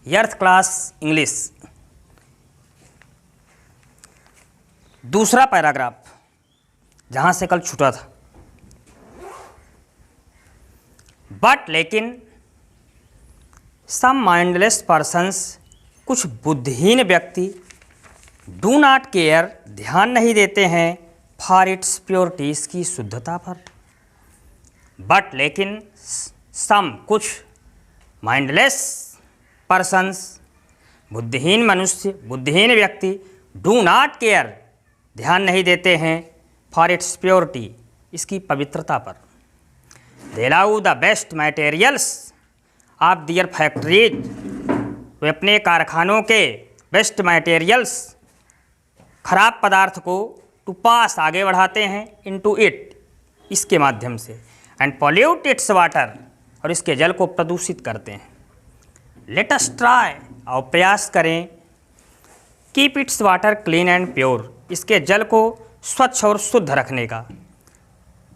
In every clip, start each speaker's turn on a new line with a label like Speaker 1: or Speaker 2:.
Speaker 1: Earth class English, दूसरा paragraph जहां से कल छूटा था। बट लेकिन सम माइंडलेस पर्सन्स, कुछ बुद्धिहीन व्यक्ति, डू नॉट केयर, ध्यान नहीं देते हैं, फॉर इट्स प्योरिटी, इसकी शुद्धता पर। बट लेकिन सम, कुछ, माइंडलेस पर्सन्स, बुद्धिहीन मनुष्य, बुद्धिहीन व्यक्ति, डू नॉट केयर, ध्यान नहीं देते हैं, फॉर इट्स प्योरिटी, इसकी पवित्रता पर। They allow the best materials of their factories, वे अपने कारखानों के बेस्ट मटेरियल्स, खराब पदार्थ को, टू पास, आगे बढ़ाते हैं, इनटू इट, इसके माध्यम से, एंड पॉल्यूट इट्स वाटर, और इसके जल को प्रदूषित करते हैं। लेट अस ट्राई, और प्रयास करें, keep its water clean and pure, इसके जल को स्वच्छ और शुद्ध रखने का,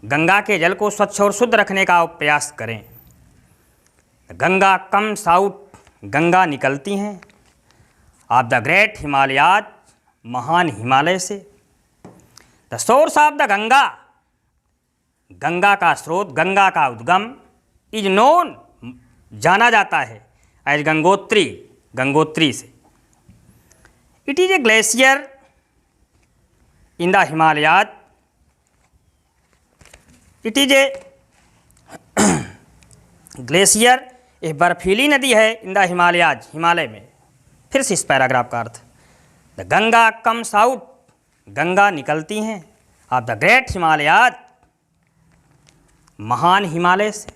Speaker 1: गंगा के जल को स्वच्छ और शुद्ध रखने का प्रयास करें। गंगा कम्स आउट, गंगा निकलती हैं, ऑफ द ग्रेट हिमालयाज, महान हिमालय से। The source of the Ganga, Ganga का स्रोत, गंगा का उद्गम, इज नोन, जाना जाता है, एज गंगोत्री, गंगोत्री से। It is a glacier in the Himalayas, it is a glacier, एक बर्फीली नदी है, इन द हिमालयाज, हिमालय में। फिर से इस पैराग्राफ का अर्थ, the Ganga comes out, Ganga निकलती हैं, ऑफ द ग्रेट हिमालयाज, महान हिमालय से।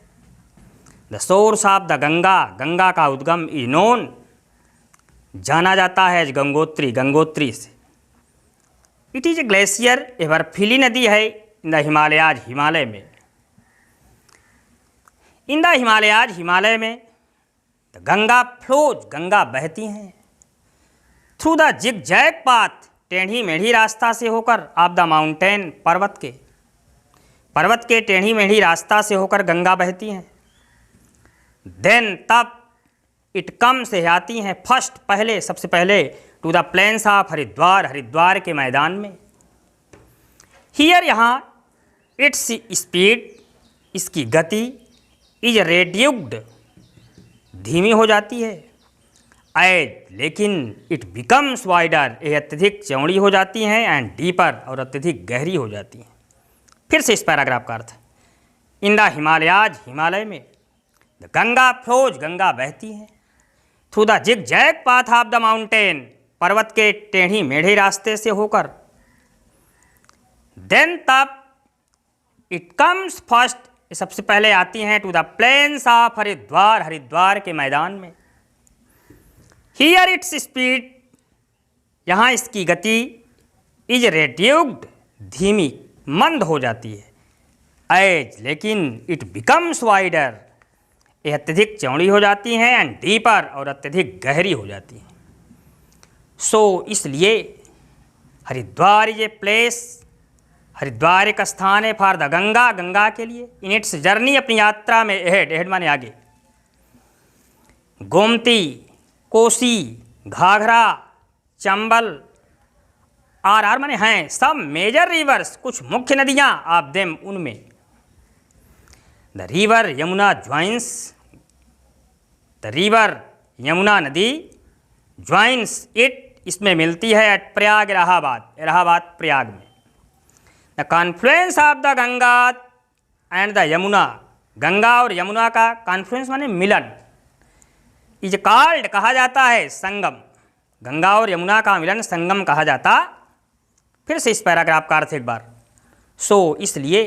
Speaker 1: The source of the Ganga, Ganga का उद्गम, इज नोन, जाना जाता है, गंगोत्री, गंगोत्री से। इट इज ए ग्लेशियर, एक बर्फीली नदी है, इन द हिमालयाज, हिमालय में। इन द हिमालयाज, हिमालय में। द गंगा फ्लोज, गंगा बहती हैं, through the zigzag path, टेढ़ी मेढ़ी रास्ता से होकर, ऑफ द माउंटेन, पर्वत के, पर्वत के टेढ़ी मेढ़ी रास्ता से होकर गंगा बहती हैं। देन, तब, इट कम से आती हैं, फर्स्ट, पहले, सबसे पहले, to the plains of Haridwar, Haridwar के मैदान में। हियर, यहाँ, इट्स स्पीड, इसकी गति, इज रेड्यूस्ड, धीमी हो जाती है, एज, लेकिन, इट बिकम्स वाइडर, ये अत्यधिक चौड़ी हो जाती हैं, एंड डीपर, और अत्यधिक गहरी हो जाती हैं। फिर से इस पैराग्राफ का अर्थ, इन द हिमालयाज, हिमालय में। द गंगा फ्लोज, गंगा बहती है, through the zigzag path of the mountain, पर्वत के टेढ़ी मेढ़े रास्ते से होकर। देन, तब, इट कम्स फर्स्ट, सबसे पहले आती हैं, to the plains of Haridwar, Haridwar के मैदान में। हियर इट्स स्पीड, यहाँ इसकी गति, इज रेड्यूस्ड, धीमी, मंद हो जाती है, एज, लेकिन, इट बिकम्स वाइडर, ये अत्यधिक चौड़ी हो जाती हैं, एंड डीपर, और अत्यधिक गहरी हो जाती हैं। सो, इसलिए, Haridwar is a place, Haridwar एक स्थान है, फॉर द गंगा, गंगा के लिए, इन इट्स जर्नी, अपनी यात्रा में, एहेड, एहेड माने आगे। गोमती, कोसी, घाघरा, चंबल, आर माने हैं, सब मेजर रिवर्स, कुछ मुख्य नदियाँ, ऑफ देम, उनमें। The river Yamuna joins, the river Yamuna नदी, ज्वाइंस इट, इसमें मिलती है, एट प्रयाग, इलाहाबाद, इलाहाबाद प्रयाग में। The Confluence of the Ganga and the Yamuna, Ganga और यमुना का कॉन्फ्लुएंस माने मिलन, इज कॉल्ड, कहा जाता है, संगम, गंगा और यमुना का मिलन संगम कहा जाता। फिर से इस पैराग्राफ का अर्थ एक बार, सो, इसलिए,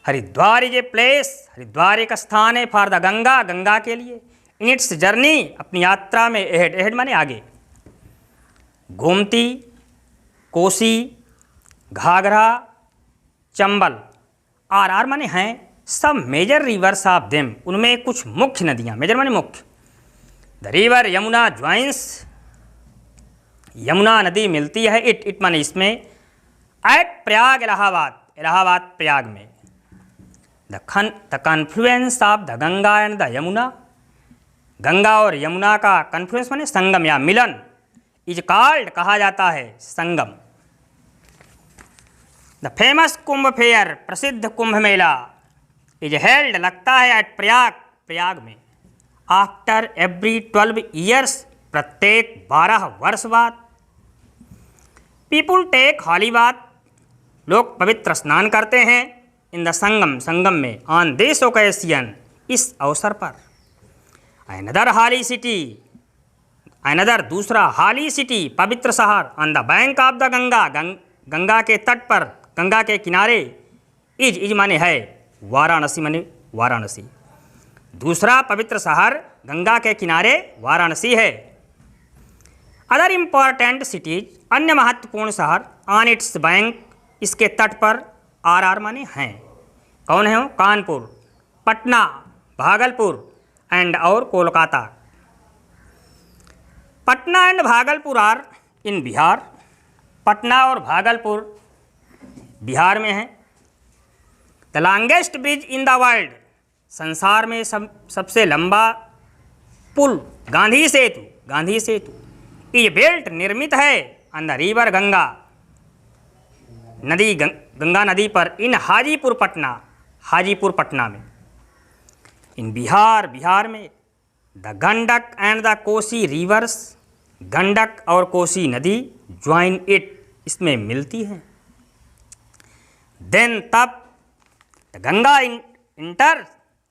Speaker 1: Haridwar is a place, Haridwar एक स्थान है, फॉर द गंगा, गंगा के लिए, इन इट्स जर्नी, अपनी यात्रा में, एहेड, एहेड माने आगे। गोमती, कोसी, घाघरा, चंबल, आर माने हैं, सब मेजर रिवर्स ऑफ देम, उनमें कुछ मुख्य नदियाँ, मेजर माने मुख्य। The river Yamuna joins, Yamuna नदी मिलती है, इट माने इसमें, एट प्रयाग, इलाहाबाद, इलाहाबाद प्रयाग में। The confluence of the Ganga and the Yamuna, Ganga और यमुना का कन्फ्लुएंस माने संगम या मिलन, इज कॉल्ड कहा जाता है संगम। द फेमस कुंभ फेयर, प्रसिद्ध कुंभ मेला, इज हेल्ड लगता है एट प्रयाग, प्रयाग में, आफ्टर एवरी 12 ईयर्स, प्रत्येक 12 वर्ष बाद। पीपुल टेक हॉली बाथ, लोग पवित्र स्नान करते हैं, इन द संगम, संगम में, ऑन दिस ओकेजन, इस अवसर पर। अनदर हाली सिटी, अनदर दूसरा, हाली सिटी पवित्र शहर, on the bank of the Ganga, Ganga के तट पर, गंगा के किनारे, इज माने है, वाराणसी माने वाराणसी, दूसरा पवित्र शहर गंगा के किनारे वाराणसी है। अदर इम्पॉर्टेंट सिटीज, अन्य महत्वपूर्ण शहर, ऑन इट्स बैंक, इसके तट पर, आर माने हैं, कौन है वो? कानपुर, पटना, भागलपुर एंड और Kolkata. Patna and Bhagalpur are in Bihar, Patna और भागलपुर बिहार में है। The longest bridge in the world, संसार में सबसे लंबा पुल, गांधी सेतु, गांधी सेतु, इज बिल्ट, निर्मित है, ऑन द रिवर गंगा, नदी, गंगा नदी पर, इन हाजीपुर पटना, हाजीपुर पटना में। इन बिहार, बिहार में, the Gandak and the Kosi reverse, Gandak और कोसी नदी, ज्वाइन इट, इसमें मिलती हैं। देन तब, गंगा इंटर,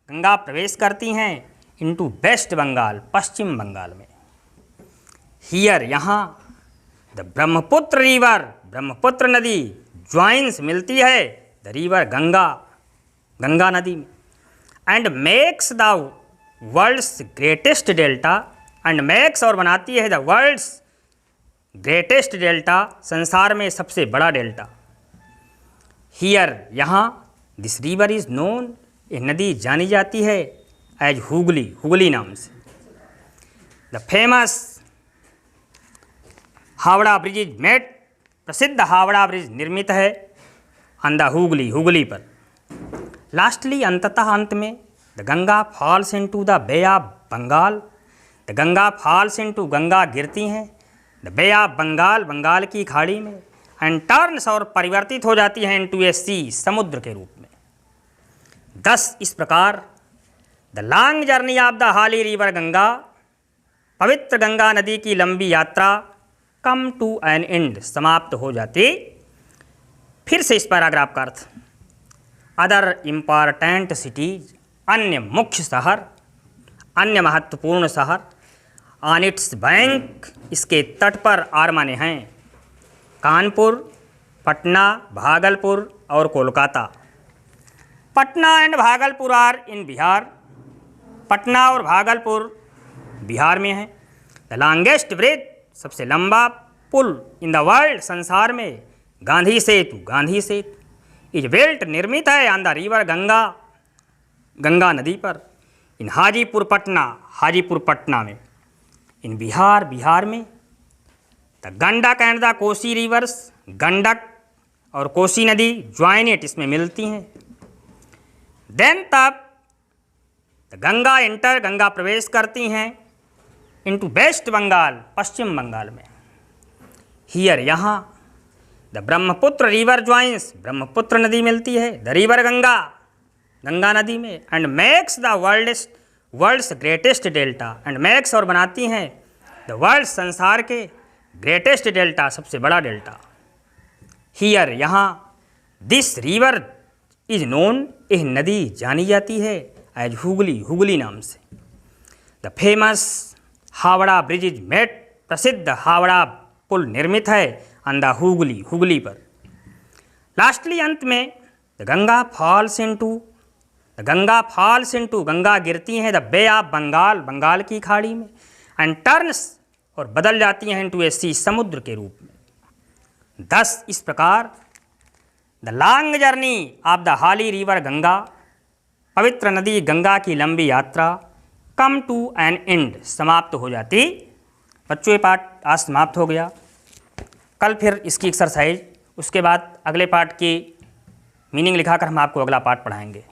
Speaker 1: गंगा प्रवेश करती हैं, इनटू वेस्ट बंगाल, पश्चिम बंगाल में। हियर, यहाँ, द ब्रह्मपुत्र रिवर, ब्रह्मपुत्र नदी, ज्वाइंस, मिलती है, द रिवर गंगा, गंगा नदी में, and makes the world's greatest delta, and makes और बनाती है, द वर्ल्ड्स ग्रेटेस्ट डेल्टा, संसार में सबसे बड़ा डेल्टा। हियर, यहाँ, दिस रिवर इज नोन, यह नदी जानी जाती है एज हुगली, हुगली नाम से। The famous Howrah bridge is made, प्रसिद्ध हावड़ा ब्रिज निर्मित है, ऑन द हुगली, हुगली पर। लास्टली, अंततः, अंत में, the Ganga falls into the Bay of Bengal, the Ganga falls into, Ganga गिरती हैं, the Bay of Bengal, Bengal की खाड़ी में, एंड टर्न्स और परिवर्तित हो जाती हैं, इनटू ए सी, समुद्र के रूप में। दस, इस प्रकार, the long journey of the हाली रिवर गंगा, पवित्र गंगा नदी की लंबी यात्रा, कम टू एन एंड, समाप्त हो जाती। फिर से इस पैराग्राफ का अर्थ, अदर इम्पॉर्टेंट सिटीज, अन्य मुख्य शहर, अन्य महत्वपूर्ण शहर, ऑन इट्स बैंक, इसके तट पर, आर माने हैं, कानपुर, पटना, भागलपुर और Kolkata. Patna and Bhagalpur are in Bihar, Patna और भागलपुर बिहार में है। द लॉन्गेस्ट ब्रिज, सबसे लंबा पुल, इन द वर्ल्ड, संसार में, गांधी सेतु, गांधी सेतु, इज बिल्ट, निर्मित है, on the river Ganga, Ganga नदी पर, इन हाजीपुर पटना, हाजीपुर पटना में। इन बिहार, बिहार में, the Gandak and the Kosi reverse, Gandak और कोसी नदी, ज्वाइन इट, इसमें मिलती हैं। देन तब, द गंगा इंटर, गंगा प्रवेश करती हैं, इनटू वेस्ट बंगाल, पश्चिम बंगाल में। हियर, यहाँ, the Brahmaputra river joins, Brahmaputra नदी मिलती है, द रिवर गंगा, गंगा नदी में, and makes the world's greatest delta, and makes और बनाती हैं, द वर्ल्ड, संसार के, ग्रेटेस्ट डेल्टा, सबसे बड़ा डेल्टा। हियर, यहाँ, दिस रिवर इज नोन, यह नदी जानी जाती है एज हुगली, हुगली नाम से। The famous Howrah bridge is made, प्रसिद्ध हावड़ा पुल निर्मित है, ऑन द हुगली, हुगली पर। लास्टली, अंत में, the Ganga falls into, the Ganga falls into, Ganga गिरती हैं, the Bay of Bengal, Bengal की खाड़ी में, एंड टर्न्स और बदल जाती हैं, इनटू ए सी, समुद्र के रूप में। 10, इस प्रकार, the long journey of the हाली रिवर गंगा, पवित्र नदी गंगा की लंबी यात्रा, कम टू एन एंड, समाप्त हो जाती। बच्चों, ये पाठ आज समाप्त हो गया। कल फिर इसकी एक्सरसाइज, उसके बाद अगले पाठ की मीनिंग लिखाकर हम आपको अगला पाठ पढ़ाएंगे।